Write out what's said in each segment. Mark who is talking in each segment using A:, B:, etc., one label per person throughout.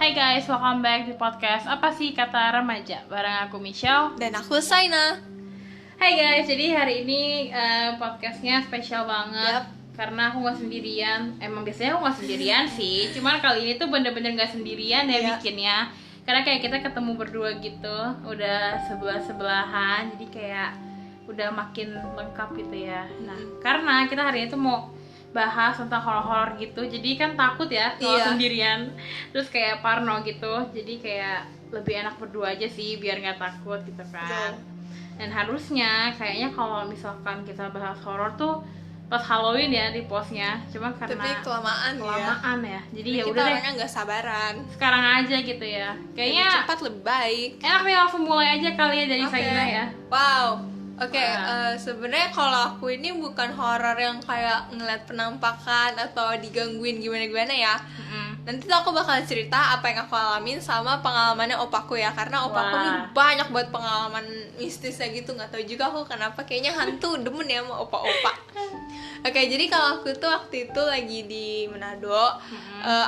A: Hai guys, welcome back di podcast Apa sih Kata Remaja bareng aku Michelle.
B: Dan aku Saina.
A: Hai guys, jadi hari ini podcastnya spesial banget.
B: Yap.
A: Karena aku gak sendirian. Emang biasanya aku gak sendirian sih, cuman kali ini tuh bener-bener gak sendirian ya bikinnya. Karena kayak kita ketemu berdua gitu, udah sebelah-sebelahan, jadi kayak udah makin lengkap gitu ya. Nah, karena kita hari ini tuh mau bahas tentang horor-horor gitu, jadi kan takut ya kalau sendirian, terus kayak parno gitu, jadi kayak lebih enak berdua aja sih biar nggak takut gitu kan. Dan harusnya kayaknya kalau misalkan kita bahas horor tuh pas Halloween ya di postnya, cuma karena
B: tapi kelamaan
A: ya. Jadi ya
B: kita
A: udah deh,
B: orangnya nggak sabaran.
A: sekarang aja gitu ya. Kayaknya
B: Lebih cepat lebih baik.
A: enak nih langsung mulai aja kali ya dari Saina ya.
B: Wow. Sebenarnya kalau aku ini bukan horor yang kayak ngeliat penampakan atau digangguin gimana-gimana ya. Nanti tuh aku bakal cerita apa yang aku alamin sama pengalamannya opaku ya, karena opaku nih banyak buat pengalaman mistisnya gitu. Nggak tahu juga aku kenapa, kayaknya hantu demen ya sama opa-opa. Oke, jadi kalau aku tuh waktu itu lagi di Manado.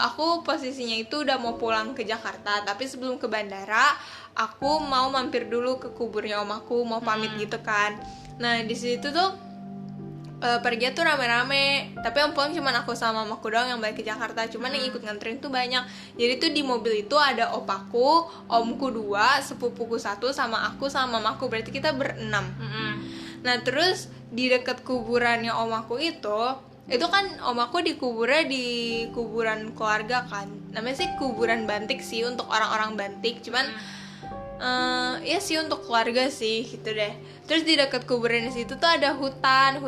B: Aku posisinya itu udah mau pulang ke Jakarta, tapi sebelum ke bandara aku mau mampir dulu ke kuburnya om aku, mau pamit gitu kan. Nah di situ tuh pergi tuh rame-rame, tapi yang pulang cuma aku sama mamaku doang yang balik ke Jakarta. Cuman yang ikut nganterin tuh banyak. Jadi tuh di mobil itu ada opaku, omku 2, sepupuku 1, sama aku sama mamaku, berarti kita berenam. Nah terus di dekat kuburannya omaku itu kan omaku dikuburnya di kuburan keluarga kan, namanya sih kuburan Bantik sih untuk orang-orang Bantik, cuman ya sih untuk keluarga sih gitu deh. Terus di dekat kuburan di situ tuh ada hutan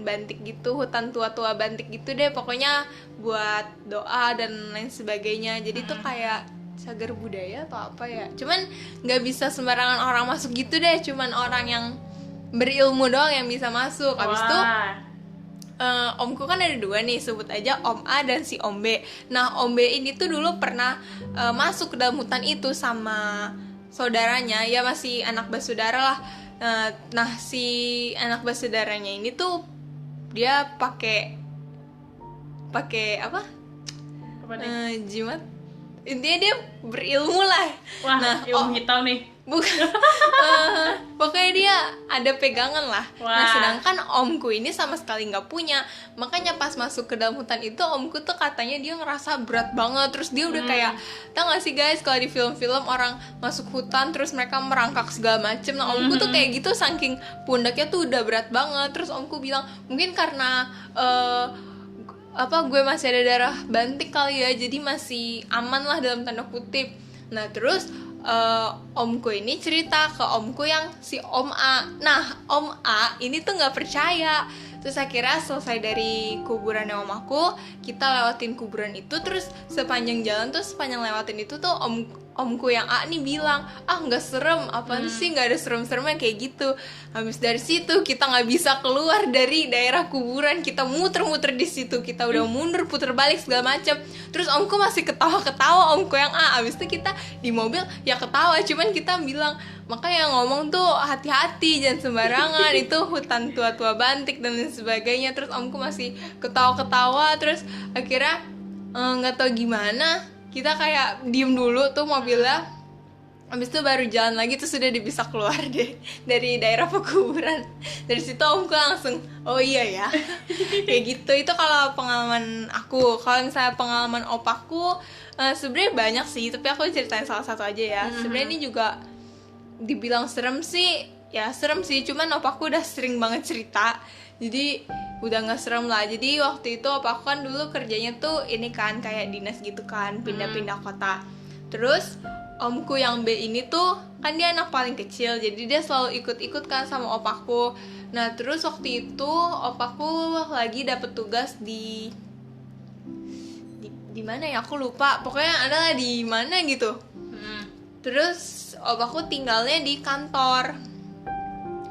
B: Bantik gitu, hutan tua-tua Bantik gitu deh, pokoknya buat doa dan lain sebagainya. Jadi tuh kayak cagar budaya atau apa ya, cuman nggak bisa sembarangan orang masuk gitu deh, cuman orang yang berilmu doang yang bisa masuk. Abis itu omku kan ada 2 nih, sebut aja Om A dan si Om B. Nah Om B ini tuh dulu pernah masuk ke dalam hutan itu sama saudaranya, ya masih anak bersaudara lah. Nah si anak bersaudaranya ini tuh dia pakai apa? Jimat. Intinya dia berilmu lah.
A: Wah, nah, ilmu hitam nih.
B: Bukan. Pokoknya dia ada pegangan lah. Nah sedangkan omku ini sama sekali nggak punya. Makanya pas masuk ke dalam hutan itu, omku tuh katanya dia ngerasa berat banget. Terus dia udah kayak, tau gak sih guys kalau di film-film orang masuk hutan terus mereka merangkak segala macem. Nah omku tuh kayak gitu, saking pundaknya tuh udah berat banget. Terus omku bilang mungkin karena gue masih ada darah Bantik kali ya, jadi masih aman lah dalam tanda kutip. Nah terus omku ini cerita ke omku yang si Om A. Nah Om A ini tuh nggak percaya. Terus akhirnya selesai dari kuburannya om aku, kita lewatin kuburan itu. Terus sepanjang lewatin itu tuh omku yang A nih bilang, nggak serem, apaan sih, nggak ada serem-seremnya kayak gitu. Habis dari situ kita nggak bisa keluar dari daerah kuburan, kita muter-muter di situ, kita udah mundur puter balik segala macam. Terus omku masih ketawa-ketawa, omku yang A. Habis itu kita di mobil ya ketawa, cuman kita bilang, makanya ngomong tuh hati-hati, jangan sembarangan, itu hutan tua-tua Bantik dan lain sebagainya. Terus omku masih ketawa-ketawa. Terus akhirnya nggak tahu gimana, kita kayak diem dulu tuh mobilnya. Habis itu baru jalan lagi, tuh sudah bisa keluar deh dari daerah pekuburan. Dari situ omku langsung, oh iya ya. Kayak gitu. Itu kalau pengalaman aku. Kalau misalnya pengalaman opaku, sebenarnya banyak sih, tapi aku ceritain salah satu aja ya. Sebenarnya ini juga dibilang serem sih, ya serem sih, cuman opaku udah sering banget cerita, jadi udah nggak serem lah. Jadi waktu itu opaku kan dulu kerjanya tuh ini kan kayak dinas gitu kan, pindah-pindah kota. Terus omku yang B ini tuh kan dia anak paling kecil, jadi dia selalu ikut-ikut kan sama opaku. Nah terus waktu itu opaku lagi dapet tugas di mana ya, aku lupa, pokoknya adalah di mana gitu. Terus opaku tinggalnya di kantor.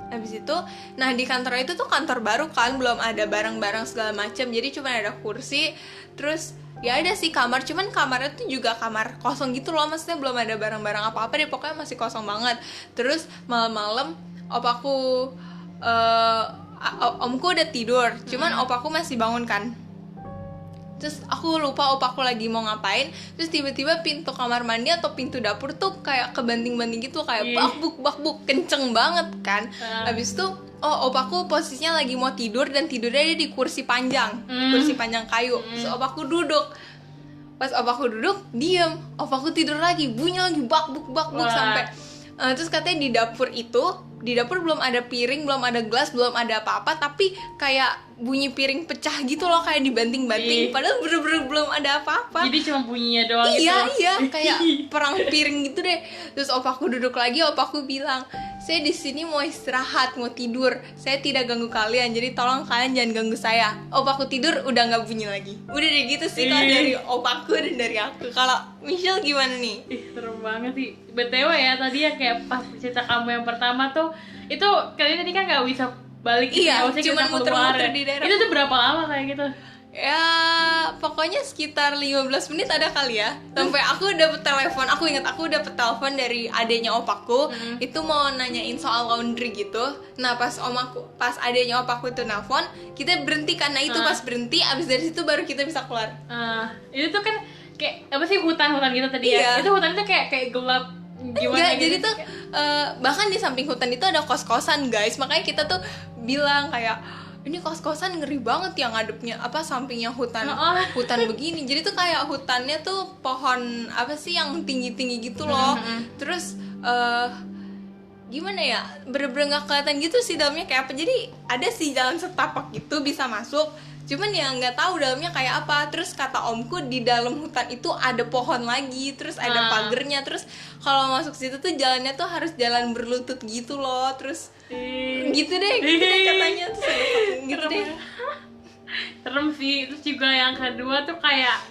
B: Habis itu, nah di kantor itu tuh kantor baru kan, belum ada barang-barang segala macam, jadi cuma ada kursi. Terus ya ada sih kamar, cuman kamarnya tuh juga kamar kosong gitu loh, maksudnya belum ada barang-barang apa-apa deh, pokoknya masih kosong banget. Terus malam-malam opaku omku udah tidur, cuman opaku masih bangun kan. Terus aku lupa opaku lagi mau ngapain, terus tiba-tiba pintu kamar mandi atau pintu dapur tuh kayak kebanting-banting gitu, kayak bakbuk kenceng banget kan. Habis itu opaku posisinya lagi mau tidur dan tidurnya dia di kursi panjang kayu. Terus opaku duduk. Pas opaku duduk, diem. Opaku tidur lagi, bunyi lagi bakbuk sampai terus katanya di dapur belum ada piring, belum ada gelas, belum ada apa-apa, tapi kayak bunyi piring pecah gitu loh, kayak dibanting-banting, padahal bener-bener belum ada apa-apa.
A: Jadi cuma bunyinya doang gitu.
B: Iya, kayak perang piring gitu deh. Terus opaku duduk lagi, opaku bilang, "Saya di sini mau istirahat, mau tidur. Saya tidak ganggu kalian, jadi tolong kalian jangan ganggu saya." Opaku tidur, udah nggak bunyi lagi. Udah deh gitu sih kalau dari opaku dan dari aku. Kalau Michelle gimana nih?
A: Serem banget sih. BTW ya, tadi ya kayak pas cerita kamu yang pertama tuh, itu kalian tadi kan nggak bisa balik,
B: cuma muter-muter di daerah.
A: Itu tuh berapa lama kayak gitu?
B: Ya pokoknya sekitar 15 menit ada kali ya. Sampai aku dapet telepon, aku ingat aku dapet telepon dari adenya opaku. Itu mau nanyain soal laundry gitu. Nah pas adenya opaku itu nelfon, kita berhenti karena itu pas berhenti, abis dari situ baru kita bisa keluar.
A: Itu tuh kan kayak apa sih, hutan gitu tadi ya? Itu hutan itu kayak gelap gimana
B: gitu. Jadi tuh bahkan di samping hutan itu ada kos-kosan guys. Makanya kita tuh bilang kayak, ini kos-kosan ngeri banget ya ngadepnya sampingnya hutan begini. Jadi tuh kayak hutannya tuh pohon apa sih yang tinggi-tinggi gitu loh. Terus gimana ya, bener-bener nggak kelihatan gitu sih dalamnya kayak apa. Jadi ada sih jalan setapak gitu bisa masuk, cuman ya nggak tahu dalamnya kayak apa. Terus kata omku di dalam hutan itu ada pohon lagi, terus ada pagernya. Terus kalau masuk situ tuh jalannya tuh harus jalan berlutut gitu loh. Terus gitu deh katanya. Terus gitu deh.
A: Serem sih. Terus juga yang kedua tuh kayak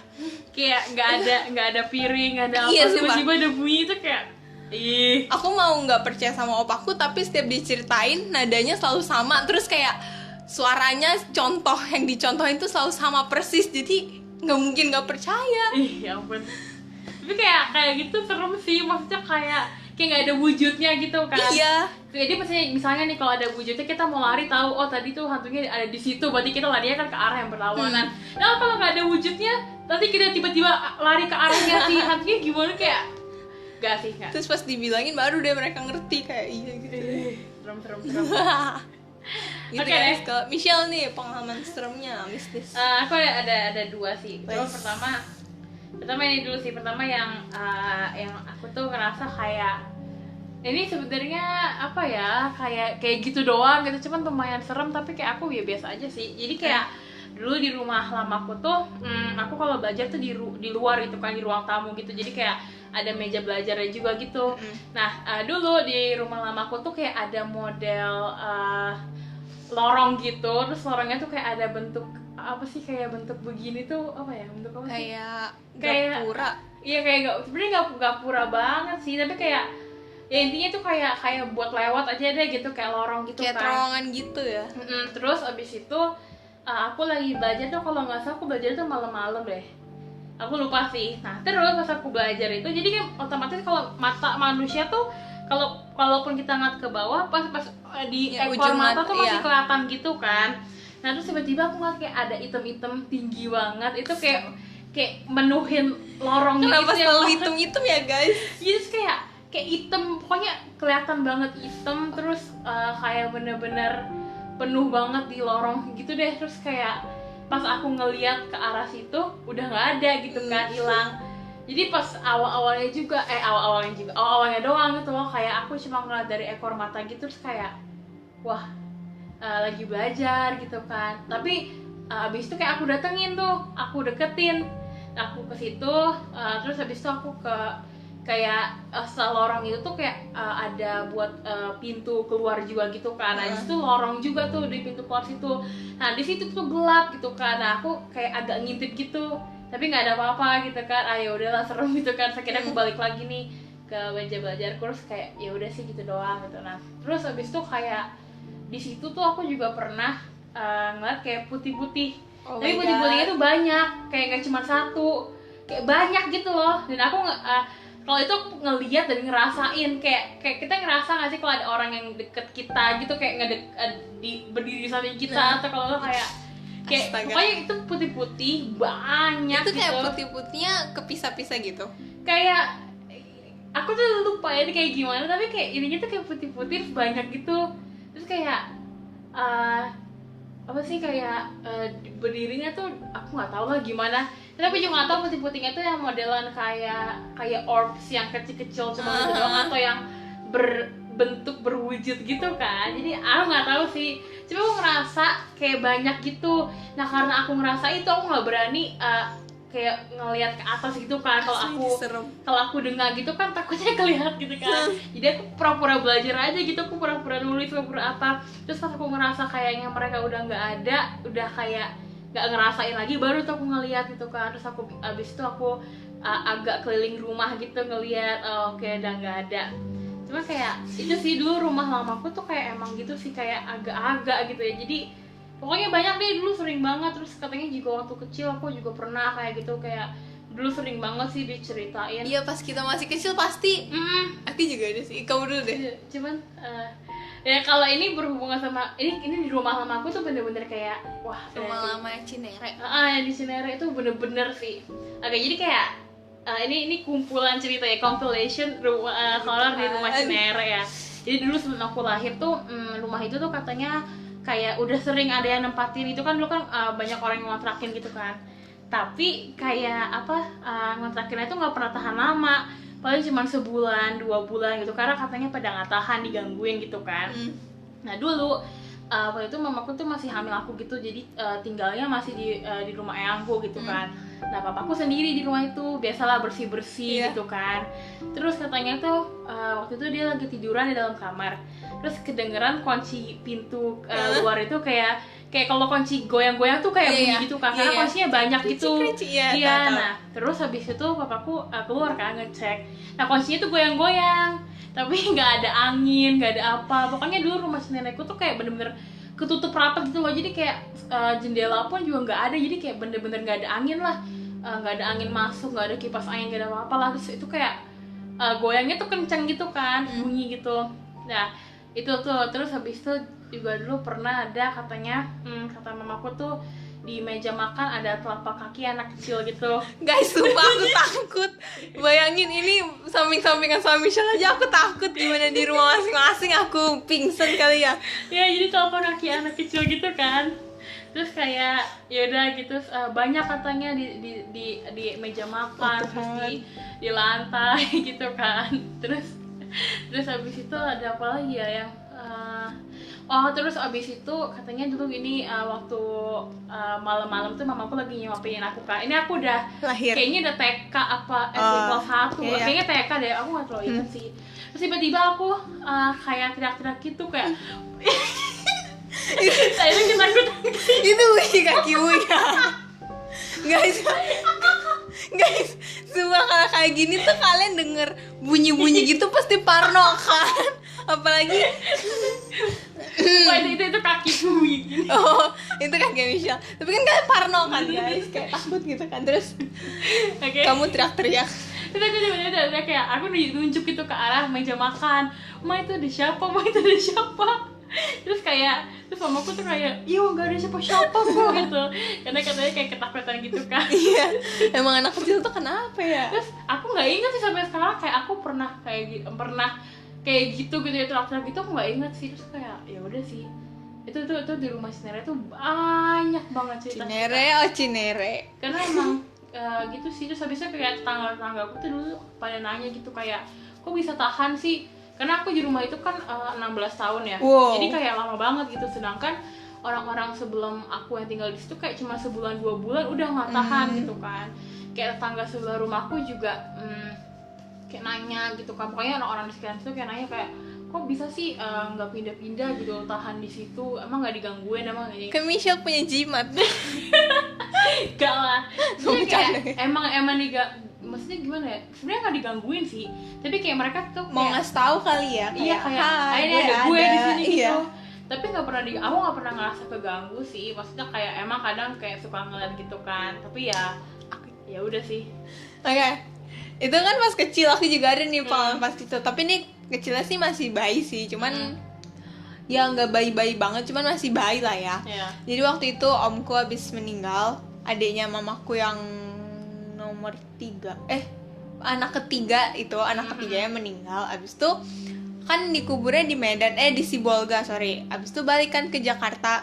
A: nggak ada piring, nggak ada apa, tiba-tiba ada bunyi itu kayak
B: aku mau nggak percaya sama opaku, tapi setiap diceritain nadanya selalu sama. Terus kayak suaranya contoh yang dicontohin tuh selalu sama persis, jadi nggak mungkin nggak percaya.
A: Ya ampun. Tapi kayak gitu serem sih, maksudnya kayak nggak ada wujudnya gitu kan.
B: Iya.
A: Jadi misalnya nih kalau ada wujudnya, kita mau lari tahu tadi tuh hantunya ada di situ, berarti kita larinya kan ke arah yang berlawanan. Nah kalau nggak ada wujudnya, nanti kita tiba-tiba lari ke arahnya si hantunya gimana, kayak gak sih, gak.
B: Terus pas dibilangin baru deh mereka ngerti kayak iya gitu.
A: Serem.
B: Gitu guys. Kalau Michelle nih pengalaman seremnya mistis.
A: Aku ada dua sih. Pertama ini dulu sih. Pertama yang aku tuh ngerasa kayak ini sebenarnya apa ya, kayak gitu doang gitu, cuman lumayan serem, tapi kayak aku ya biasa aja sih. Jadi kayak dulu di rumah lamaku tuh aku kalau belajar tuh di luar gitu kan, di ruang tamu gitu. Jadi kayak ada meja belajarnya juga gitu. Nah dulu di rumah lamaku tuh kayak ada model lorong gitu. Terus lorongnya tuh kayak ada bentuk apa sih, kayak bentuk begini tuh apa ya, bentuk apa sih? Kayak gapura. Iya kayak sebenarnya nggak pura banget sih, tapi kayak ya intinya tuh kayak buat lewat aja deh gitu, kayak lorong gitu
B: kayak
A: kan.
B: Kayak terowongan gitu ya.
A: Terus abis itu aku lagi belajar tuh, kalau nggak salah aku belajar tuh malam-malam deh. Aku lupa sih. Nah terus pas aku belajar itu, jadi kan otomatis kalau mata manusia tuh kalaupun kita ngeliat ke bawah, pas di ekor mata tuh masih kelihatan gitu kan. Nah terus tiba-tiba aku ngeliat kayak ada item-item tinggi banget, itu kayak menuhin lorong gitu.
B: Kenapa selalu hitam-hitam ya guys?
A: Jadi kayak hitam, pokoknya kelihatan banget hitam. Terus kayak bener-bener penuh banget di lorong gitu deh. Terus kayak pas aku ngeliat ke arah situ udah nggak ada gitu kan, hilang. Jadi pas awalnya doang gitu loh, kayak aku cuma ngeliat dari ekor mata gitu. Terus kayak wah lagi belajar gitu kan. Tapi abis itu kayak aku datengin tuh, aku deketin, aku ke situ. Terus habis itu aku ke kayak lorong itu tuh kayak ada buat pintu keluar juga gitu kan. Nah itu lorong juga tuh di pintu keluar situ. Nah di situ tuh gelap gitu kan. Nah aku kayak agak ngintip gitu, tapi nggak ada apa-apa gitu kan. Ya udahlah, serem gitu kan. Akhirnya aku balik lagi nih ke meja belajar, terus kayak ya udah sih gitu doang gitu. Nah terus habis itu kayak di situ tuh aku juga pernah ngeliat kayak putih-putih. Tapi putih-putihnya tuh banyak, kayak nggak cuma satu, kayak banyak gitu loh. Dan aku kalau itu ngelihat dan ngerasain, kayak kita ngerasa nggak sih kalau ada orang yang deket kita gitu, kayak berdiri di samping kita, atau kalau kayak Kayak
B: Astaga.
A: pokoknya itu putih-putih banyak
B: Itu kayak
A: gitu.
B: putih-putihnya kepisah-pisah gitu.
A: Kayak aku tuh lupa ya ini kayak gimana, tapi kayak ininya tuh kayak putih-putih banyak gitu. Terus kayak apa sih kayak berdirinya tuh aku nggak tahu lah gimana. Tapi juga nggak tahu putih-putihnya tuh yang modelan kayak orbs yang kecil-kecil cuma gitu doang, atau yang berbentuk berwujud gitu kan. Jadi aku nggak tahu sih, cuma aku ngerasa kayak banyak gitu. Nah karena aku ngerasa itu, aku nggak berani kayak ngelihat ke atas gitu kan. Kalau aku dengar gitu kan takutnya kelihatan gitu kan. Jadi aku pura-pura belajar aja gitu, aku pura-pura nulis, pura-pura apa. Terus pas aku ngerasa kayaknya mereka udah nggak ada, udah kayak nggak ngerasain lagi, baru tuh aku ngeliat gitu kan. Terus aku abis itu aku agak keliling rumah gitu ngeliat, oke udah nggak ada. Cuma kayak itu sih, dulu rumah lamaku tuh kayak emang gitu sih, kayak agak-agak gitu ya. Jadi pokoknya banyak deh, dulu sering banget. Terus katanya juga waktu kecil aku juga pernah kayak gitu, kayak dulu sering banget sih diceritain.
B: Iya, pas kita masih kecil pasti. Aku juga ada sih. Kamu dulu deh.
A: Cuman ya kalau ini berhubungan sama ini di rumah lama aku tuh bener-bener kayak wah,
B: Rumah lama Cinere.
A: Di Cinere itu bener-bener sih. Oke, jadi kayak ini kumpulan cerita ya, compilation horor di rumah Cinere ya. Jadi dulu sebelum aku lahir tuh rumah itu tuh katanya kayak udah sering ada yang nempatin. Itu kan dulu kan banyak orang yang ngontrakin gitu kan. Tapi kayak ngontrakinnya itu nggak pernah tahan lama, paling cuma sebulan 2 bulan gitu, karena katanya pada nggak tahan digangguin gitu kan. Nah dulu waktu itu mamaku tuh masih hamil aku gitu, jadi tinggalnya masih di rumah eyangku gitu kan. Nah papaku sendiri di rumah itu, biasalah bersih-bersih gitu kan. Terus katanya tuh waktu itu dia lagi tiduran di dalam kamar, terus kedengeran kunci pintu luar itu kayak kalau kunci goyang-goyang tuh kayak bunyi gitu kan, karena kuncinya banyak gitu. Iya, nah terus habis itu papaku keluar kan ngecek, nah kuncinya tuh goyang-goyang, tapi nggak ada angin, nggak ada apa. Pokoknya dulu rumah nenekku tuh kayak bener-bener ketutup rapat gitu loh, jadi kayak jendela pun juga nggak ada, jadi kayak bener-bener nggak ada angin lah, nggak ada angin masuk, nggak ada kipas angin, nggak ada apa-apa lah. Terus itu kayak goyangnya tuh kenceng gitu kan, bunyi gitu. Nah itu tuh, terus habis itu juga dulu pernah ada katanya, kata mamaku tuh di meja makan ada telapak kaki anak kecil gitu.
B: Guys, sumpah aku takut. Bayangin ini samping-sampingan sama Michelle aja aku takut. Gimana di rumah masing-masing, aku pingsan kali ya.
A: Ya jadi telapak kaki anak kecil gitu kan. Terus kayak ya udah gitu, banyak katanya di meja makan, terus di lantai gitu kan. Terus habis itu ada apa lagi ya yang terus abis itu katanya dulu gini, waktu malam-malam tuh mamaku lagi nyuapin aku kan. Ini aku udah
B: lahir,
A: kayaknya udah TK apa SD kelas 1, kayaknya TK deh, aku nggak terlalu ingat sih. Terus tiba-tiba aku kayak teriak-teriak gitu kayak saya tuh ketakutan.
B: itu bunyi kaki Uya. Guys, sumpah kalau kayak gini tuh kalian denger bunyi-bunyi gitu pasti parno kan. Apalagi
A: itu kaki bui.
B: oh, itu kaki Michelle. Tapi kan kalian parno kan guys, kayak takut gitu kan. Terus kamu teriak-teriak.
A: Terus aku tiba-tiba kayak aku nunjuk gitu ke arah meja makan. Ma itu ada siapa? Ma itu ada siapa? Terus mamaku tuh kayak, iya nggak ada siapa-siapa kok gitu, karena katanya kayak ketakutan gitu kan.
B: Iya, emang anak kecil tuh kenapa ya?
A: Terus aku nggak ingat sih sampai sekarang, kayak aku pernah kayak gitu ya, teriak-teriak gitu aku nggak ingat sih. Terus kayak ya udah sih, itu di rumah Cinere tuh banyak banget cerita.
B: Cinere.
A: Karena emang gitu sih. Terus habisnya kayak tetangga aku tuh dulu pada nanya gitu kayak, kok bisa tahan sih? Karena aku di rumah itu kan 16 tahun ya.
B: Wow.
A: Jadi kayak lama banget gitu. Sedangkan orang-orang sebelum aku yang tinggal di situ kayak cuma sebulan 2 bulan udah nggak tahan gitu kan. Kayak tetangga sebelah rumahku juga kayak nanya gitu kan. Pokoknya orang-orang di sekitar situ kayak nanya kayak, kok bisa sih nggak pindah-pindah gitu, tahan di situ, emang nggak digangguin, emang ini.
B: Ke Michelle punya jimat.
A: Gak lah. Kayak emang maksudnya gimana ya, sebenarnya nggak digangguin sih, tapi kayak mereka tuh
B: mau ngasih tahu kali ya,
A: iya kayak ini ada gue di sini gitu. Tapi aku nggak pernah ngerasa keganggu sih, maksudnya kayak emang kadang kayak suka ngeliat gitu kan, tapi ya udah sih.
B: Oke. Itu kan pas kecil, aku juga ada nih pengalaman pas itu, tapi nih kecilnya sih masih bayi sih, cuman ya nggak bayi-bayi banget, cuman masih bayi lah ya.
A: Iya.
B: Jadi waktu itu omku habis meninggal, adiknya mamaku yang nomor 3, anak ketiga itu, anak ketiganya meninggal. Abis itu kan dikuburnya di Medan, di Sibolga, sorry. Abis itu balikan ke Jakarta.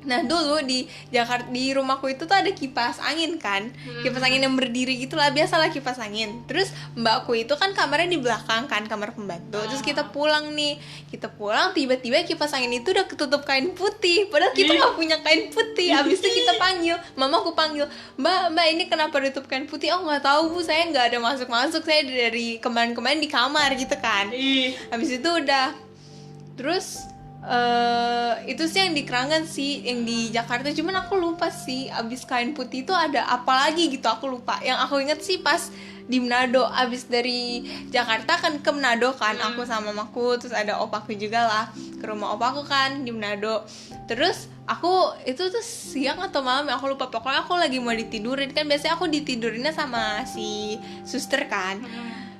B: Nah dulu di Jakarta, di rumahku itu tuh ada kipas angin kan, kipas angin yang berdiri gitulah, biasalah kipas angin. Terus mbakku itu kan kamarnya di belakang kan, kamar pembantu. Terus kita pulang, tiba-tiba kipas angin itu udah ketutup kain putih, padahal kita nggak punya kain putih. Abis itu kita panggil, mamaku panggil, mbak ini kenapa ditutup kain putih? Oh nggak tahu bu, saya nggak ada masuk, saya dari kemarin di kamar gitu kan. Abis itu udah, terus itu sih yang di Keranggan sih, yang di Jakarta, cuman aku lupa sih abis kain putih itu ada apa lagi gitu, aku lupa. Yang aku inget sih pas di Manado, abis dari Jakarta kan ke Manado kan, aku sama mamaku, terus ada opaku juga lah, ke rumah opaku kan di Manado. Terus aku itu tuh siang atau malam ya, aku lupa, pokoknya aku lagi mau ditidurin kan, biasanya aku ditidurinnya sama si suster kan.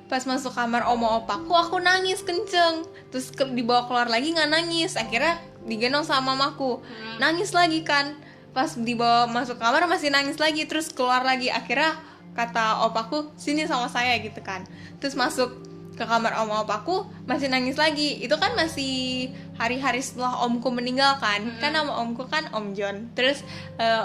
B: Pas masuk kamar oma opaku, aku nangis kenceng. Terus dibawa keluar lagi nggak nangis, akhirnya digendong sama mamaku, nangis lagi kan. Pas dibawa masuk kamar masih nangis lagi, terus keluar lagi. Akhirnya kata opaku, sini sama saya gitu kan. Terus masuk ke kamar oma opaku masih nangis lagi. Itu kan masih hari-hari setelah omku meninggal kan. Kan nama omku kan Om John. Terus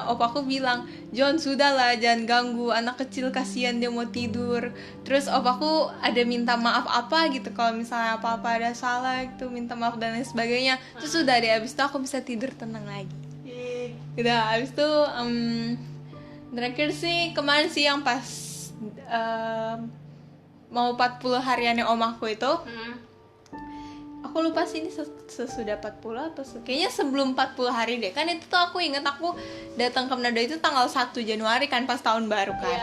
B: opaku bilang, John sudahlah, jangan ganggu anak kecil, kasihan dia mau tidur. Terus opaku ada minta maaf apa gitu, kalau misalnya apa-apa ada salah gitu, minta maaf dan lain sebagainya. Terus udah deh, abis itu aku bisa tidur tenang lagi. Udah abis itu terakhir sih kemarin sih yang pas mau 40 hariannya omaku itu, aku lupa sih ini sesudah 40 atau kayaknya sebelum 40 hari deh. Kan itu tuh aku inget aku datang ke Manado itu tanggal 1 Januari kan, pas tahun baru kan.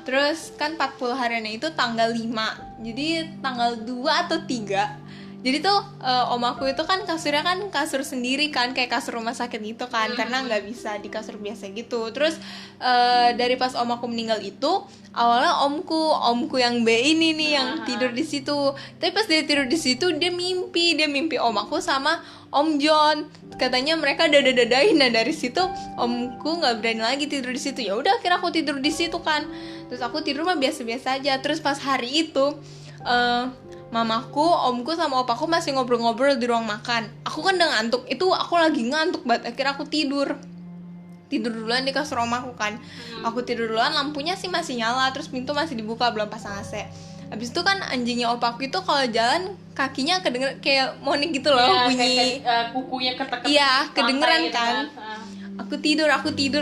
B: Terus kan 40 hariannya itu tanggal 5, jadi tanggal 2 atau 3. Jadi tuh omaku itu kan kasurnya kan kasur sendiri kan, kayak kasur rumah sakit gitu kan, karena nggak bisa di kasur biasa gitu. Terus dari pas omaku meninggal itu, awalnya omku yang B ini nih yang tidur di situ. Tapi pas dia tidur di situ, dia mimpi omaku sama Om John. Katanya mereka dada-dadain. Nah dari situ omku nggak berani lagi tidur di situ. Ya udah, akhirnya aku tidur di situ kan. Terus aku tidur mah biasa-biasa aja. Terus pas hari itu mamaku, omku sama opaku masih ngobrol-ngobrol di ruang makan. Aku kan udah ngantuk, itu aku lagi ngantuk banget. Akhirnya aku tidur duluan di kasur omaku kan. Aku tidur duluan, lampunya sih masih nyala, terus pintu masih dibuka, belum pasang AC. Habis itu kan anjingnya opaku itu kalau jalan kakinya kedenger kayak monik gitu loh, ya, bunyi
A: kukunya ketek-ketek.
B: Iya, kedengeran kan. Aku tidur,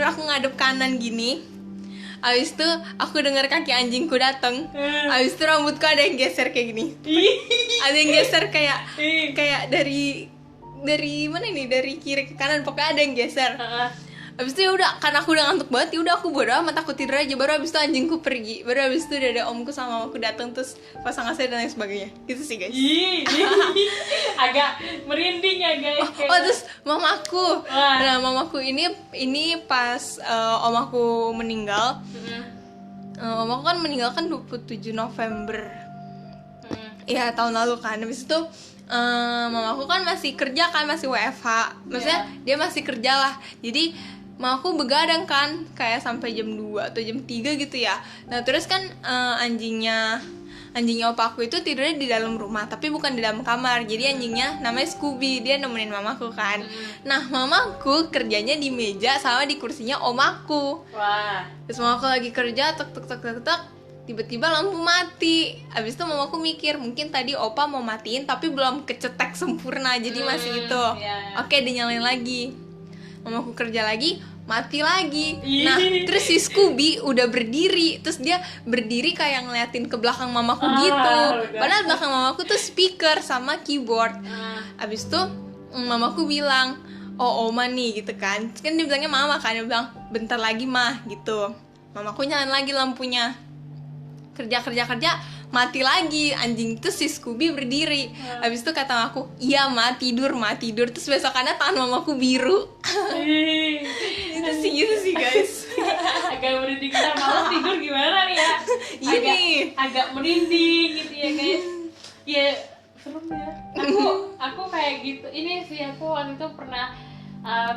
B: aku ngadep kanan gini. Abis itu aku dengar kaki anjingku datang. Abis itu rambutku ada yang geser kayak gini. Ada yang geser kayak dari mana ini, dari kiri ke kanan, pokoknya ada yang geser. Abis itu ya udah, karena aku udah ngantuk banget, ya udah aku bodo amat, aku tidur aja. Baru abis itu anjingku pergi, baru abis itu udah ada omku sama aku datang, terus pasang AC dan lain sebagainya. Gitu sih guys.
A: Agak merinding ya guys.
B: Terus mamaku. Nah mamaku ini pas omaku meninggal. Omaku kan meninggal kan 27 November. Ya tahun lalu kan. Habis itu mamaku kan masih kerja kan, masih WFH. Maksudnya dia masih kerja lah. Jadi mamaku begadang kan, kayak sampai jam 2 atau jam 3 gitu ya. Nah terus kan anjingnya opaku itu tidurnya di dalam rumah, tapi bukan di dalam kamar. Jadi anjingnya namanya Scooby, dia nemenin mamaku kan. Nah mamaku kerjanya di meja sama di kursinya omaku. Terus mamaku lagi kerja, tek tiba-tiba lampu mati. Abis itu mamaku mikir, mungkin tadi opa mau matiin tapi belum kecetek sempurna, jadi masih gitu. Oke, dinyalain lagi. Mamaku kerja lagi, mati lagi. Nah, terus si Scooby udah berdiri. Terus dia berdiri kayak ngeliatin ke belakang mamaku gitu. Padahal belakang mamaku tuh speaker sama keyboard. Abis itu mamaku bilang, oh oma nih gitu kan. Kan dia bilangnya mama kan, dia bilang bentar lagi mah gitu. Mamaku nyalain lagi lampunya. Kerja mati lagi anjing. Terus si Scooby berdiri. Habis itu kata aku, iya ma tidur. Terus besokannya tangan mamaku biru. Gitu sih guys.
A: Agak merinding. Kita malam tidur gimana nih ya? Agak merinding gitu ya guys. Ya serem ya. Aku kayak gitu. Ini sih aku waktu itu pernah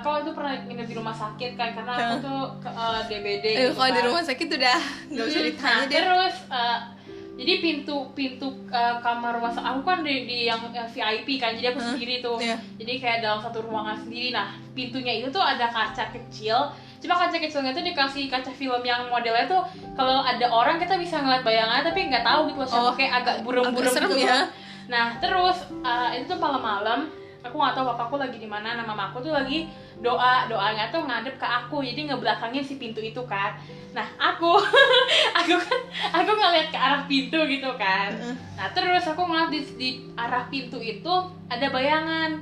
A: kau itu pernah nginep di rumah sakit kan, karena aku tuh DBD gitu
B: Kalau
A: kan.
B: di rumah sakit udah nggak usah ditanya deh.
A: Terus jadi pintu kamar rumah sakit aku kan di yang VIP kan, jadi aku sendiri tuh. Jadi kayak dalam satu ruangan sendiri. Nah pintunya itu tuh ada kaca kecil, cuma kaca kecilnya tuh dikasih kaca film yang modelnya tuh kalau ada orang kita bisa ngeliat bayangannya tapi nggak tahu gitu loh, kayak agak buram-buram gitu
B: ya.
A: Nah terus itu tuh malam-malam, aku nggak tahu bapakku lagi di mana, nah mamaku tuh lagi doanya tuh ngadep ke aku, jadi ngebelakangin si pintu itu kan. Nah aku aku ngeliat ke arah pintu gitu kan. Nah terus aku ngeliat di arah pintu itu ada bayangan,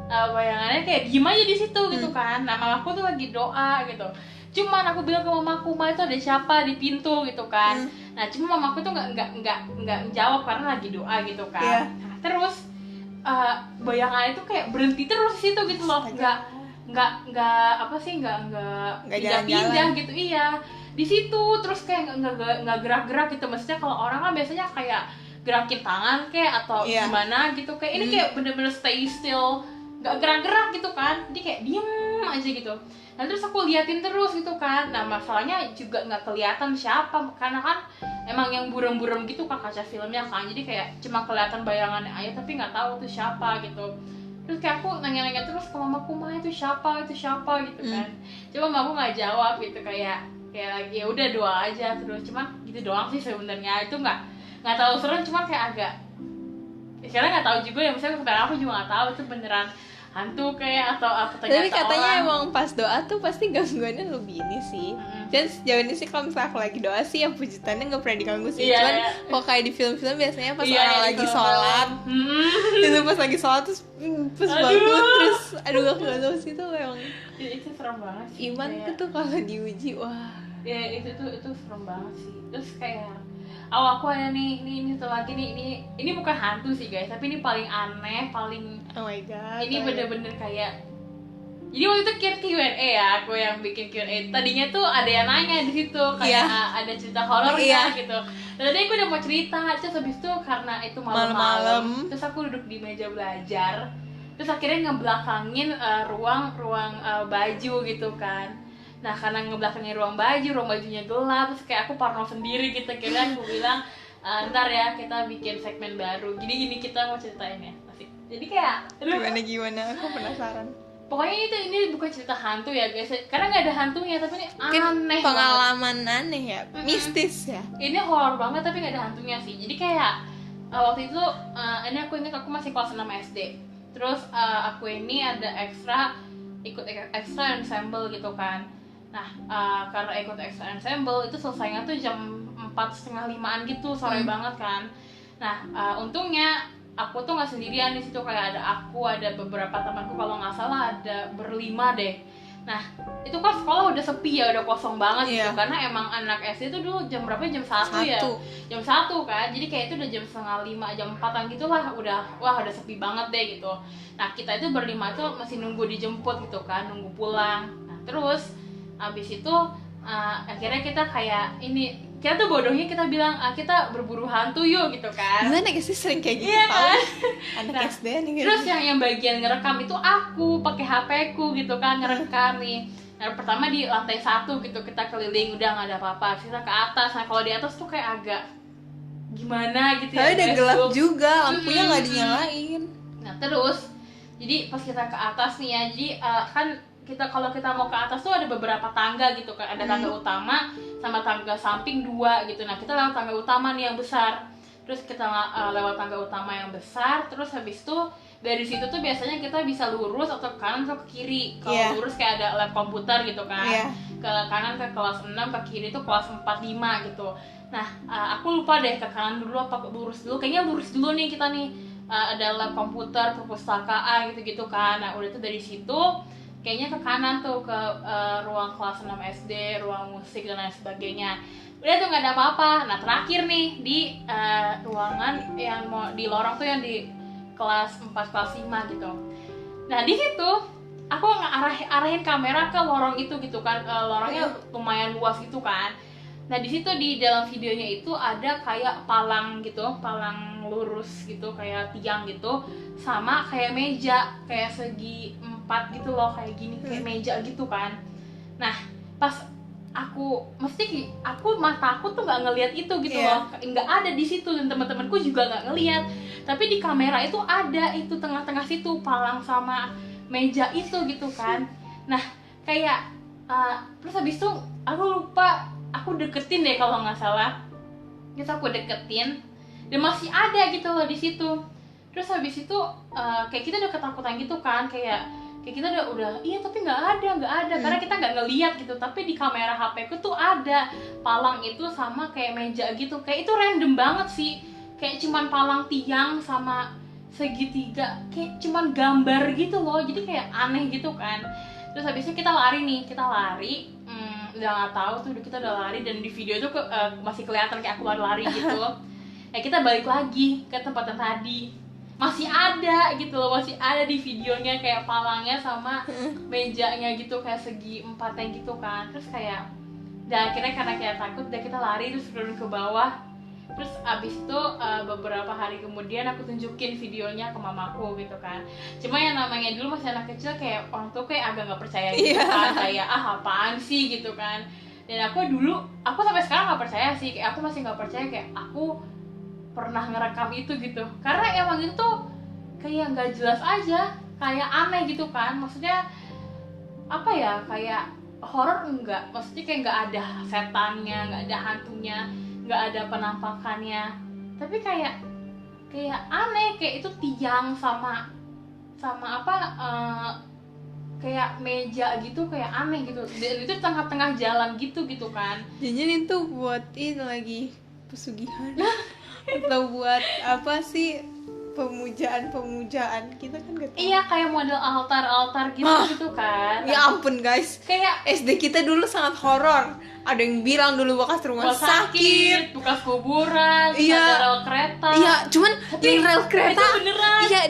A: bayangannya kayak diem aja di situ gitu kan. Nah mamaku tuh lagi doa gitu, cuman aku bilang ke mamaku, ma itu ada siapa di pintu gitu kan. Nah cuma mamaku tuh nggak jawab karena lagi doa gitu kan. Nah terus bayangan itu kayak berhenti terus di situ gitu loh, nggak apa sih, nggak pindah gitu. Iya di situ terus kayak nggak gerak-gerak gitu. Maksudnya kalau orang kan biasanya kayak gerakin tangan kayak atau gimana gitu, kayak ini kayak bener-bener stay still, nggak gerak-gerak gitu kan. Jadi kayak diem aja gitu. Nah terus aku liatin terus gitu kan. Nah masalahnya juga nggak kelihatan siapa, karena kan emang yang buram-buram gitu kan kaca filmnya kan. Jadi kayak cuma kelihatan bayangannya aja tapi nggak tahu tuh siapa gitu. Terus kayak aku nanya-nanya terus ke mamaku, ma itu siapa gitu kan. Cuma mamaku nggak jawab gitu, kayak lagi ya udah doa aja terus. Cuma gitu doang sih sebenarnya, itu nggak tahu serem, cuma kayak agak sekarang nggak tahu juga ya, misalnya sekarang aku juga nggak tahu itu beneran hantu kayak atau apa ternyata.
B: Tapi katanya
A: orang.
B: emang pas doa tuh pasti gangguannya lebih ini sih. Dan sejauh ini sih kalau misalnya aku lagi doa sih yang pujitannya nggak pernah diganggu sih. Cuman kok kayak di film-film biasanya pas orang lagi sholat, itu pas lagi sholat terus pas bangun terus aduh nggak tahu sih, itu emang
A: itu serem banget sih,
B: iman
A: kayak,
B: tuh kalau diuji wah.
A: Ya itu serem banget sih. Terus kayak aku ada nih satu lagi nih, ini bukan hantu sih guys, tapi ini paling aneh, paling
B: Oh my god.
A: ini bener-bener kayak, jadi waktu itu Q&A ya, aku yang bikin Q&A. Tadinya tuh ada yang nanya di situ kayak ada cerita horornya gitu. Dan tadi aku udah mau cerita, terus habis itu karena itu malam-malam, terus aku duduk di meja belajar, terus akhirnya ngebelakangin ruang baju gitu kan. Nah karena ngebelakangin ruang bajunya gelap, terus kayak aku parno sendiri gitu. Kira aku bilang ntar ya kita bikin segmen baru, gini kita mau ceritain ya. Asik. Jadi kayak
B: gimana aku penasaran.
A: Pokoknya ini bukan cerita hantu ya guys, karena nggak ada hantunya, tapi ini aneh
B: pengalaman
A: banget.
B: Aneh ya, mistis ya.
A: Ini horor banget tapi nggak ada hantunya sih. Jadi kayak waktu itu ini aku ingat aku masih kelas 6 SD. Terus aku ini ada ikut extra ensemble gitu kan. Nah karena ikut extra ensemble itu selesainya tuh jam 4:30-an gitu, sore banget kan. Nah untungnya aku tuh nggak sendirian di situ, kayak ada aku, ada beberapa temanku, kalau nggak salah ada berlima deh. Nah itu kan sekolah udah sepi ya, udah kosong banget gitu, karena emang anak SD itu dulu jam berapa, jam 1 ya, jam 1 kan, jadi kayak itu udah jam 4:30, jam 4-an gitulah, udah sepi banget deh gitu. Nah kita itu berlima tuh masih nunggu dijemput gitu kan, nunggu pulang. Nah terus abis itu akhirnya kita kayak ini, kita tuh bodohnya kita bilang kita berburu hantu yuk gitu kan.
B: Gimana guys sih sering kayak gitu
A: kan?
B: Anak SD nih gitu.
A: Terus yang bagian ngerekam itu aku pakai HP-ku gitu kan, ngerekam nih. Nah pertama di lantai 1 gitu, kita keliling udah nggak ada apa-apa, kita ke atas. Nah kalau di atas tuh kayak agak gimana gitu ya,
B: udah gelap juga, lampunya nggak dinyalain.
A: Nah terus jadi pas kita ke atas nih ya, jadi kan kalau kita mau ke atas tuh ada beberapa tangga gitu kan, ada tangga utama sama tangga samping 2 gitu. Nah kita lewat tangga utama nih yang besar, terus kita lewat tangga utama yang besar, terus habis itu dari situ tuh biasanya kita bisa lurus atau ke kanan atau ke kiri. Kalau lurus kayak ada lab komputer gitu kan, ke kanan ke kelas 6, ke kiri tuh kelas 4, 5 gitu. Nah aku lupa deh ke kanan dulu apa lurus dulu, kayaknya lurus dulu nih kita nih, ada lab komputer, perpustakaan gitu-gitu kan. Nah udah tuh dari situ kayaknya ke kanan tuh ke ruang kelas 6 SD, ruang musik dan lain sebagainya. Udah tuh nggak ada apa-apa. Nah terakhir nih di ruangan yang mau di lorong tuh yang di kelas 4, kelas 5 gitu. Nah di situ aku arahin kamera ke lorong itu gitu kan, lorongnya lumayan luas gitu kan. Nah di situ di dalam videonya itu ada kayak palang gitu, palang lurus gitu kayak tiang gitu, sama kayak meja kayak segi 4 gitu loh, kayak gini kayak meja gitu kan. Nah pas mata aku tuh nggak ngelihat itu gitu loh, nggak ada di situ, dan teman-temanku juga nggak ngelihat, tapi di kamera itu ada, itu tengah-tengah situ palang sama meja itu gitu kan. Nah kayak terus habis itu aku lupa, aku deketin deh kalau nggak salah, terus aku deketin dan masih ada gitu loh di situ. Terus habis itu kayak kita udah ketakutan gitu kan, kayak kita udah iya tapi nggak ada karena kita nggak ngeliat gitu, tapi di kamera HP ku tuh ada palang itu sama kayak meja gitu, kayak itu random banget sih, kayak cuman palang tiang sama segitiga, kayak cuman gambar gitu loh, jadi kayak aneh gitu kan. Terus habisnya kita lari, udah nggak tahu tuh kita udah lari, dan di video itu masih kelihatan kayak aku lari gitu. Kita balik lagi ke tempat yang tadi, masih ada gitu loh, masih ada di videonya kayak palangnya sama mejanya gitu kayak segi 4-nya gitu kan. Terus kayak dan akhirnya karena kayak takut, dan kita lari terus turun ke bawah. Terus abis itu beberapa hari kemudian aku tunjukin videonya ke mamaku gitu kan. Cuma yang namanya dulu masih anak kecil, kayak orang tua kayak agak nggak percaya gitu kan, kayak apaan sih gitu kan. Dan aku sampai sekarang nggak percaya sih, kayak aku masih nggak percaya kayak aku pernah ngerekam itu gitu, karena emang itu tuh kayak nggak jelas aja, kayak aneh gitu kan. Maksudnya apa ya, kayak horor enggak, maksudnya kayak nggak ada setannya, nggak ada hantunya, nggak ada penampakannya, tapi kayak aneh, kayak itu tiang sama apa kayak meja gitu, kayak aneh gitu, dan itu tengah-tengah jalan gitu kan.
B: Jangan itu buat ini lagi pesugihan atau buat apa sih, pemujaan kita kan gak tahu.
A: Iya, kayak model altar gitu kan.
B: Ya ampun guys,
A: kayak
B: SD kita dulu sangat horor. Ada yang bilang dulu bekas rumah sakit,
A: bekas kuburan,
B: iya,
A: ada rel kereta.
B: Iya, cuman yang rel kereta
A: itu beneran.
B: Iya,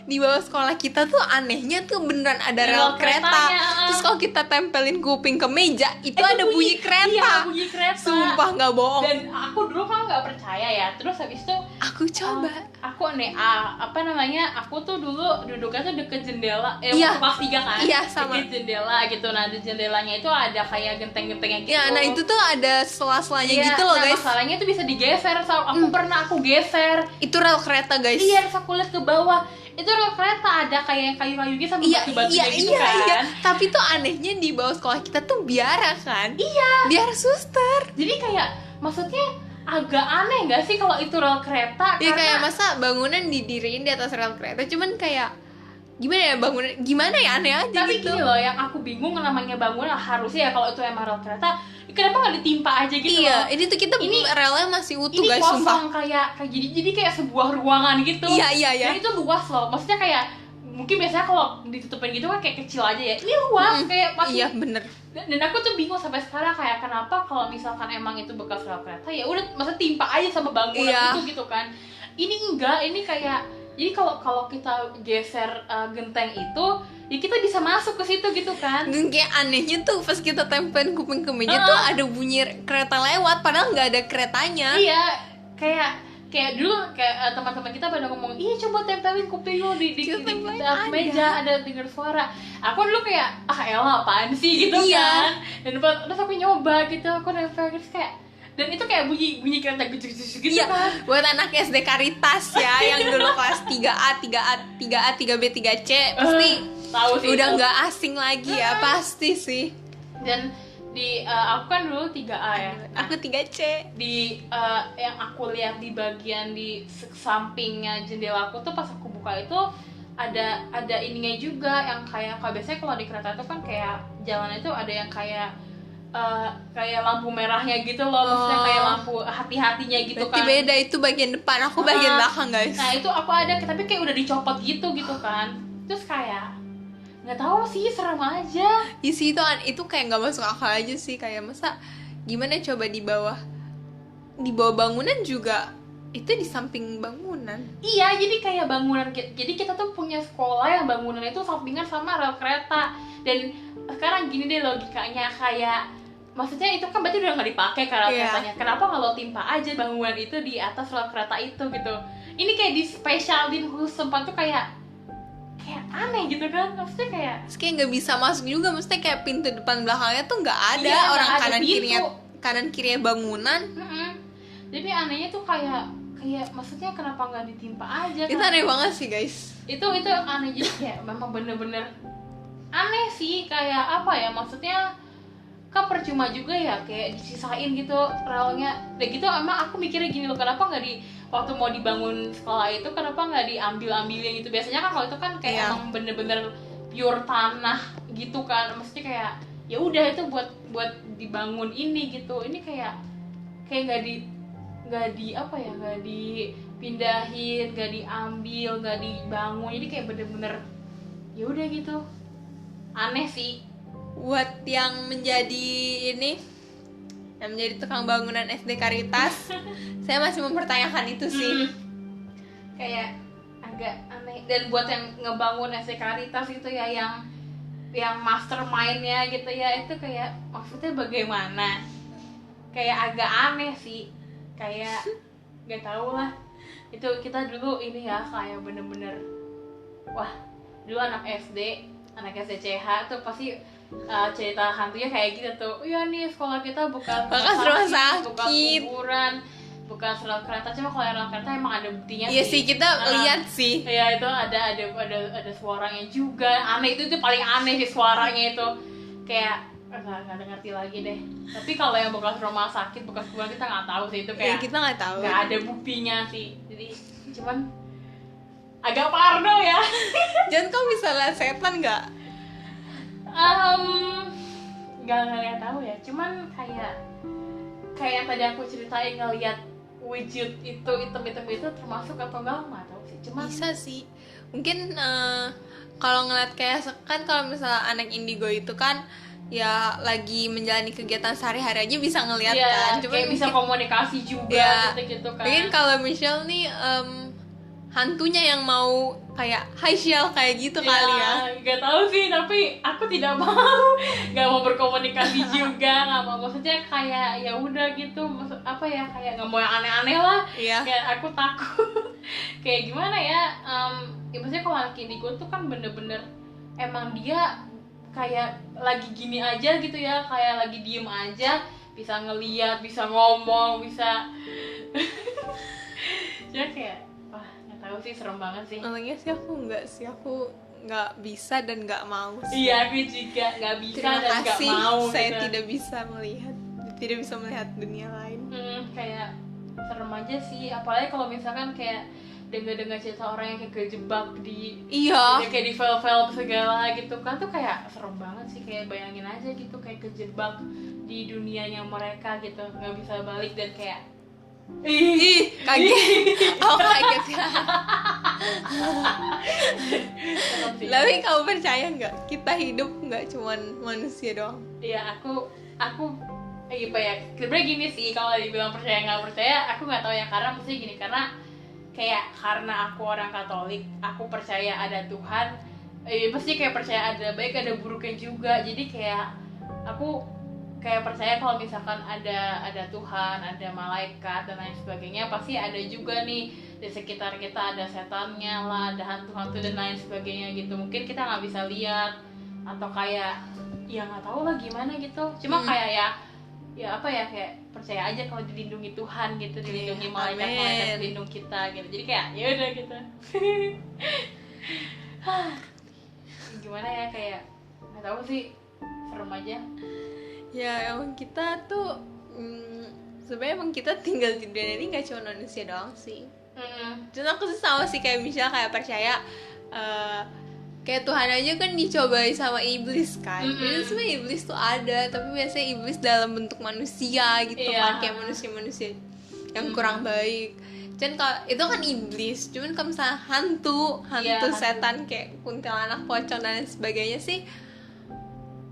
B: di bawah sekolah kita tuh anehnya tuh beneran ada rel kereta. Terus kalau kita tempelin kuping ke meja, itu ada bunyi kereta.
A: Iya, bunyi kereta.
B: Sumpah nggak bohong.
A: Dan aku dulu kan nggak percaya ya. Terus habis itu
B: aku coba.
A: Aku aku tuh dulu duduknya tuh deket jendela.
B: Iya.
A: Kelas 3 kan.
B: Iya, sama.
A: Deket jendela gitu. Nah, di jendelanya itu ada kayak genteng-gentengnya gitu.
B: Ya, nah itu tuh ada sela-selanya gitu loh guys.
A: Masalahnya tuh bisa digeser. Aku geser.
B: Itu rel kereta guys.
A: Iya, terus aku lihat ke bawah. Itu rel kereta ada kayak kayu-kayu gitu sama batu-batu gitu kan.
B: Iya. Tapi tuh anehnya di bawah sekolah kita tuh biara kan.
A: Iya.
B: Biar suster.
A: Jadi kayak maksudnya agak aneh nggak sih kalau itu rel kereta?
B: Iya, kayak masa bangunan didiriin di atas rel kereta, cuman kayak gimana ya aneh aja.
A: Tapi
B: gitu.
A: Gini loh, yang aku bingung, namanya bangunan harusnya ya kalau itu emang rel kereta, kenapa nggak ditimpa aja gitu?
B: Iya,
A: loh?
B: ini tuh kita relnya masih utuh
A: ini
B: guys,
A: kosong,
B: sumpah.
A: kayak jadi kayak sebuah ruangan gitu.
B: Iya.
A: Dan itu luas loh, maksudnya kayak mungkin biasanya kalau ditutupin gitu kan kayak kecil aja ya. Ini luas kayak masih.
B: Iya bener.
A: Dan aku tuh bingung sampai sekarang kayak kenapa kalau misalkan emang itu bekas rel kereta ya udah masa timpa aja sama bangunan itu gitu kan. Ini enggak, ini kayak jadi kalau kita geser genteng itu ya kita bisa masuk ke situ gitu kan.
B: Dan kayak anehnya tuh pas kita tempelin kuping ke meja tuh ada bunyi kereta lewat padahal nggak ada keretanya.
A: Iya, kayak dulu kayak teman-teman kita pada ngomong, "Iya, coba tempelin kuping lo di meja, ada dengar suara." Aku dulu kayak, elah apaan sih gitu kan. Dan terus aku nyoba gitu, aku nempel terus kayak, dan itu kayak bunyi kereta gitu
B: iya,
A: kan.
B: Buat anak SD Caritas ya yang dulu kelas 3A, 3B, 3C pasti
A: tahu sih
B: udah
A: itu.
B: nggak asing lagi ya, pasti sih.
A: Dan aku kan dulu 3A ya.
B: Aku 3C.
A: Yang aku lihat di bagian di sampingnya jendela aku tuh pas aku buka itu ada ininya juga yang kayak biasanya kalau di kereta itu kan kayak jalan itu ada yang kayak lampu merahnya gitu loh, maksudnya kayak lampu hati-hatinya gitu.
B: Berarti
A: kan
B: beda, itu bagian depan, aku bagian belakang guys.
A: Nah itu aku ada, tapi kayak udah dicopot gitu kan. Terus kayak nggak tahu sih, serem aja.
B: Isi itu kayak nggak masuk akal aja sih, kayak masa gimana coba di bawah bangunan juga, itu di samping bangunan.
A: Iya, jadi kayak bangunan, jadi kita tuh punya sekolah yang bangunan itu sampingan sama rel kereta. Dan sekarang gini deh logikanya, kayak maksudnya itu kan berarti udah nggak dipakai rel keretanya. Kenapa nggak lo timpa aja bangunan itu di atas rel kereta itu gitu? Ini kayak di spesialin khusus tempat tuh kayak aneh gitu kan, maksudnya kayak
B: nggak bisa masuk juga, maksudnya kayak pintu depan belakangnya tuh nggak ada, orang kanan kirinya bangunan.
A: Jadi anehnya tuh kayak maksudnya kenapa nggak ditimpa aja?
B: Itu aneh banget sih guys.
A: Itu aneh, jadi kayak memang bener-bener aneh sih, kayak apa ya, maksudnya kan percuma juga ya kayak disisain gitu relnya. Dan gitu emang aku mikirnya gini loh, kenapa nggak waktu mau dibangun sekolah itu kenapa nggak diambil-ambilin gitu? Biasanya kan kalau itu kan kayak emang bener-bener pure tanah gitu kan, maksudnya kayak ya udah itu buat dibangun ini gitu. Ini kayak nggak dipindahin, nggak diambil, nggak dibangun, jadi kayak bener-bener ya udah gitu. Aneh sih.
B: Buat yang menjadi tukang bangunan SD Caritas, saya masih mempertanyakan itu sih.
A: Kayak agak aneh. Dan buat yang ngebangun SD Caritas itu ya, yang mastermind-nya gitu ya, itu kayak maksudnya bagaimana? Kayak agak aneh sih. Kayak gak tau lah. Itu kita dulu ini ya kayak bener-bener, wah dulu anak SD CH tuh pasti cerita hantunya kayak gitu tuh. Iya nih sekolah kita bukan
B: rumah sakit,
A: bukan kuburan, bukan rel kereta. Cuma kalau rel kereta emang ada buktinya
B: sih. Iya sih, kita lihat sih.
A: Iya, itu ada suaranya juga. Aneh, itu paling aneh sih suaranya itu. Kayak nggak ngerti lagi deh. Tapi kalau yang bekas rumah sakit, bekas kuburan kita nggak tahu sih, itu kayak
B: kita nggak tahu.
A: Nggak ada buktinya sih. Jadi cuman agak parno ya.
B: Jangan kau bisa lihat setan nggak?
A: Nggak tahu ya. Cuman kayak yang tadi aku ceritain, ngelihat wujud itu hitam-hitam itu termasuk atau nggak tahu sih. Cuman
B: bisa sih. Mungkin kalau ngeliat kayak kan kalau misalnya anak indigo itu kan ya lagi menjalani kegiatan sehari-hari aja bisa ngelihat kan.
A: Cuma kayak bisa komunikasi juga gitu kan.
B: Mungkin kalau Michelle nih hantunya yang mau kayak hi Shell kayak gitu kali ya.
A: Gak tahu sih, tapi aku tidak mau. Gak mau berkomunikasi juga, gak mau, maksudnya kayak ya udah gitu, maksud apa ya, kayak gak mau yang aneh-aneh lah. Kayak aku takut. Kayak gimana ya, ya maksudnya kalau anak indigo tuh kan bener-bener emang dia kayak lagi gini aja gitu ya, kayak lagi diem aja, bisa ngeliat, bisa ngomong, bisa ya kayak tahu sih, serem banget sih.
B: Orangnya sih aku nggak bisa dan nggak mau sih.
A: Iya, aku juga nggak bisa. Terima dan nggak mau.
B: Saya gitu. tidak bisa melihat dunia lain.
A: Kayak serem aja sih, apalagi kalau misalkan kayak dengar cerita orang yang kayak kejebak di kayak di film-film segala gitu kan, tuh kayak serem banget sih. Kayak bayangin aja gitu, kayak kejebak di dunianya mereka gitu, nggak bisa balik, dan kayak
B: kaget. Oh kaget ya. Tapi kamu percaya nggak kita hidup nggak cuman manusia doang?
A: Iya, aku sebenarnya gini sih, kalau dibilang percaya nggak percaya, aku nggak tahu ya. Karena maksudnya gini, karena aku orang Katolik, aku percaya ada Tuhan. Pasti kayak percaya ada baik ada buruknya juga. Jadi kayak aku kayak percaya kalau misalkan ada Tuhan, ada malaikat dan lain sebagainya, pasti ada juga nih di sekitar kita, ada setannya lah, ada hantu-hantu dan lain sebagainya gitu. Mungkin kita nggak bisa lihat, atau kayak ya nggak tahu lah gimana gitu. Cuma kayak ya apa ya, kayak percaya aja kalau dilindungi Tuhan gitu, dilindungi malaikat lindung kita gitu. Jadi kayak ya udah gitu. Gimana ya, kayak nggak tahu sih, serem aja.
B: Ya emang kita tuh sebenarnya emang kita tinggal di dunia ini nggak cuma manusia doang sih. Cuma aku sih sama sih kayak misalnya kayak percaya kayak Tuhan aja kan dicobai sama iblis kan. Jadi sebenarnya iblis tuh ada, tapi biasanya iblis dalam bentuk manusia gitu kan, kayak manusia yang kurang baik. Dan kalau itu kan iblis, cuman kalau misalnya hantu setan kayak kuntilanak, pocong dan sebagainya sih,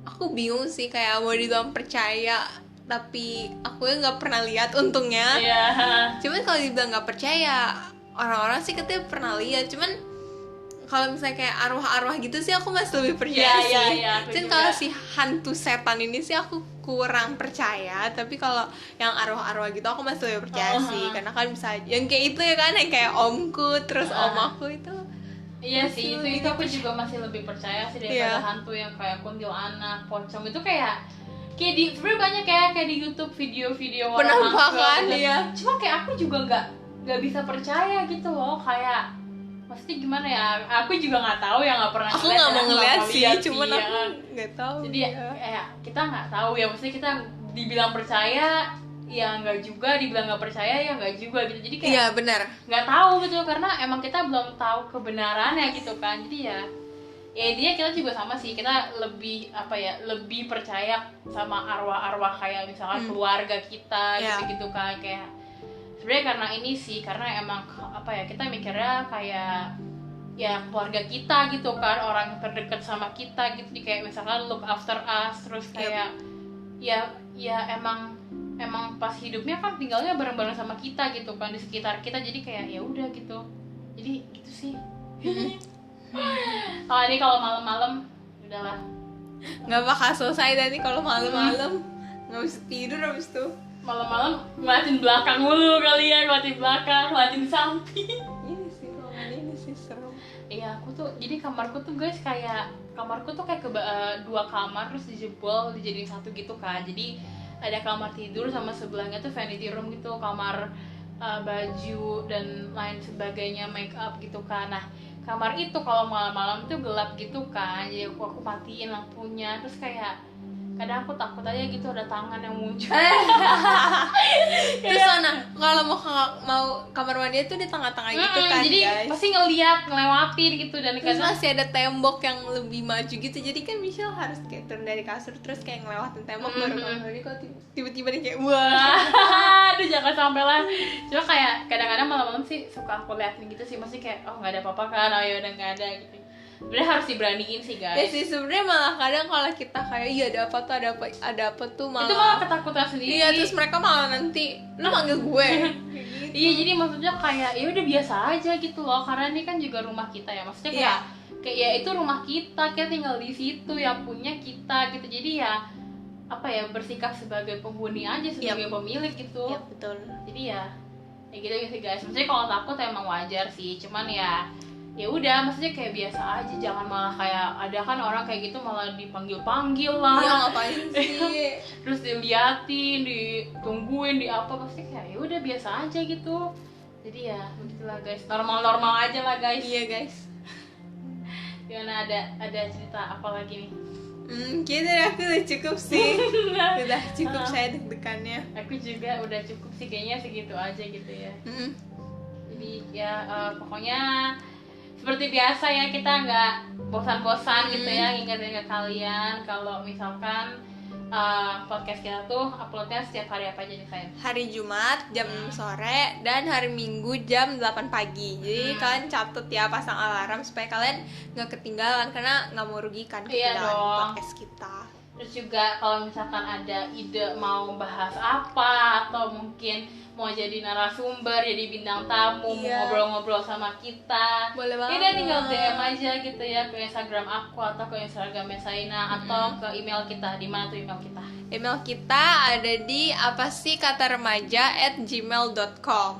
B: aku bingung sih, kayak mau dibilang percaya tapi aku ya nggak pernah lihat untungnya. Cuman kalau dibilang nggak percaya, orang-orang sih katanya pernah lihat. Cuman kalau misalnya kayak arwah-arwah gitu sih aku masih lebih percaya sih. Cuman kalau si hantu setan ini sih aku kurang percaya, tapi kalau yang arwah-arwah gitu aku masih lebih percaya sih, karena kan bisa yang kayak itu ya kan, yang kayak omku terus om aku itu.
A: Iya sih, itu aku juga masih lebih percaya sih daripada hantu yang kayak kuntilanak, pocong itu kayak di sebenarnya banyak kayak di YouTube video-video orang
B: penampakan ya.
A: Cuma kayak aku juga nggak bisa percaya gitu loh, kayak maksudnya gimana ya? Aku juga nggak tahu ya, nggak pernah.
B: Aku nggak mau ngeliat sih, cuman aku nggak tahu.
A: Jadi ya kita nggak tahu ya, maksudnya kita dibilang percaya ya nggak juga, dibilang nggak percaya ya nggak juga gitu. Jadi kayak
B: iya benar,
A: nggak tahu gitu, karena emang kita belum tahu kebenarannya gitu kan. Jadi ya dia kita juga sama sih, kita lebih lebih percaya sama arwah-arwah kayak misalkan keluarga kita gitu kan. Kayak sebenarnya karena ini sih, karena emang kita mikirnya kayak ya keluarga kita gitu kan, orang terdekat sama kita gitu, kayak misalkan look after us, terus kayak ya emang pas hidupnya kan tinggalnya bareng-bareng sama kita gitu kan, di sekitar kita. Jadi kayak ya udah gitu, jadi gitu sih. Ini kalau malam-malam udahlah,
B: nggak bakal selesai tadi kalau malam-malam nggak bisa tidur habis itu.
A: Malam-malam ngeliatin belakang mulu kali ya, ngeliatin belakang, ngeliatin samping.
B: Ini sih serem.
A: Iya, aku tuh jadi kamarku tuh guys, kayak kamarku tuh kayak dua kamar terus dijebol dijadiin satu gitu kan. Jadi ada kamar tidur sama sebelahnya tuh vanity room gitu, kamar baju dan lain sebagainya, make up gitu kan. Nah kamar itu kalau malam-malam tuh gelap gitu kan, jadi aku matiin lampunya, terus kayak kadang aku takut aja gitu ada tangan yang muncul.
B: Terus kalau mau kamar mandi itu di tengah-tengah gitu kan,
A: jadi
B: guys,
A: pasti ngelewatin gitu, dan
B: terus masih ada tembok yang lebih maju gitu, jadi kan Michelle harus kayak turun dari kasur terus kayak ngelewatin tembok baru kamar mandi. Kok tiba-tiba nih kayak wah,
A: aduh jangan sampai lah. Cuma kayak kadang-kadang malam-malam sih suka aku liatin gitu sih, masih kayak oh nggak ada apa-apa kan, ayo udah nggak ada gitu. Sebenarnya harus diberaniin sih guys.
B: Ya sih, sebenarnya malah kadang kalau kita kayak iya ada apa tuh malah
A: itu malah ketakutan sendiri.
B: Iya, terus mereka malah nanti lu manggil gue.
A: Gitu. Iya, jadi maksudnya kayak ya udah biasa aja gitu loh, karena ini kan juga rumah kita ya, maksudnya kayak ya itu rumah kita tinggal di situ, yang punya kita gitu. Jadi ya bersikap sebagai penghuni aja, sebagai pemilik gitu.
B: Iya betul. Jadi
A: ya gitu sih guys. Maksudnya kalau takut emang wajar sih, cuman ya udah, maksudnya kayak biasa aja, jangan malah kayak ada kan orang kayak gitu malah dipanggil lah.
B: Iya, ngapain sih?
A: Terus diliatin, ditungguin, di apa, pasti kayak ya udah biasa aja gitu. Jadi ya begitulah guys, normal aja lah guys.
B: Iya guys.
A: Gimana, ada cerita apa lagi nih?
B: Kayaknya aku udah cukup sih. Udah cukup saya deg-degannya.
A: Aku juga udah cukup sih, kayaknya segitu aja gitu ya. Jadi ya pokoknya seperti biasa ya, kita nggak bosan-bosan gitu ya ngingetin ke kalian kalau misalkan podcast kita tuh uploadnya setiap hari apa aja nih sayang?
B: Hari Jumat jam 6 sore dan hari Minggu jam 8 pagi. Jadi kalian catat ya, pasang alarm supaya kalian nggak ketinggalan, karena nggak mau rugikan ketinggalan podcast kita.
A: Terus juga kalau misalkan ada ide mau bahas apa, atau mungkin mau jadi narasumber, jadi bintang tamu, mau ngobrol-ngobrol sama kita,
B: boleh banget.
A: Ini tinggal DM aja gitu ya ke Instagram aku atau ke Instagramnya Saina atau ke email kita. Di mana tuh email kita?
B: Email kita ada di apasihkataremaja@gmail.com.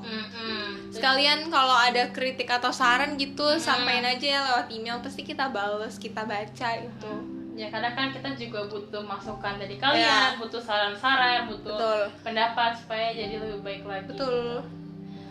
B: Sekalian kalau ada kritik atau saran gitu sampaikan aja ya lewat email, pasti kita bales, kita baca itu.
A: Ya karena kan kita juga butuh masukan dari kalian, butuh saran-saran, butuh pendapat supaya jadi lebih baik lagi.
B: Betul.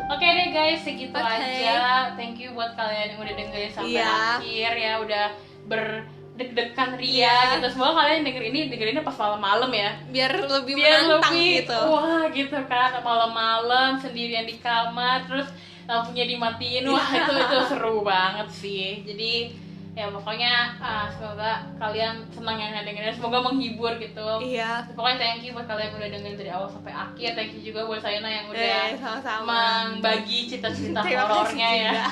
A: Oke deh guys, segitu aja. Thank you buat kalian yang udah dengerin sampai akhir ya, udah berdeg-degan ria gitu. Semoga kalian dengerinnya pas malam-malam ya, biar lebih menantang gitu. Wah gitu kan, malam-malam sendirian di kamar terus lampunya dimatiin, wah itu seru banget sih. Jadi ya pokoknya semoga kalian senang yang dengerin, semoga menghibur gitu. Iya. Pokoknya thank you buat kalian yang udah dengerin dari awal sampai akhir. Thank you juga buat Saina yang udah membagi cerita-cerita horornya ya.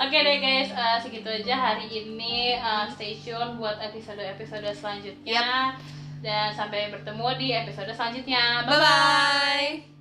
A: Oke deh guys, segitu aja hari ini. Stay tune buat episode-episode selanjutnya. Dan sampai bertemu di episode selanjutnya. Bye bye.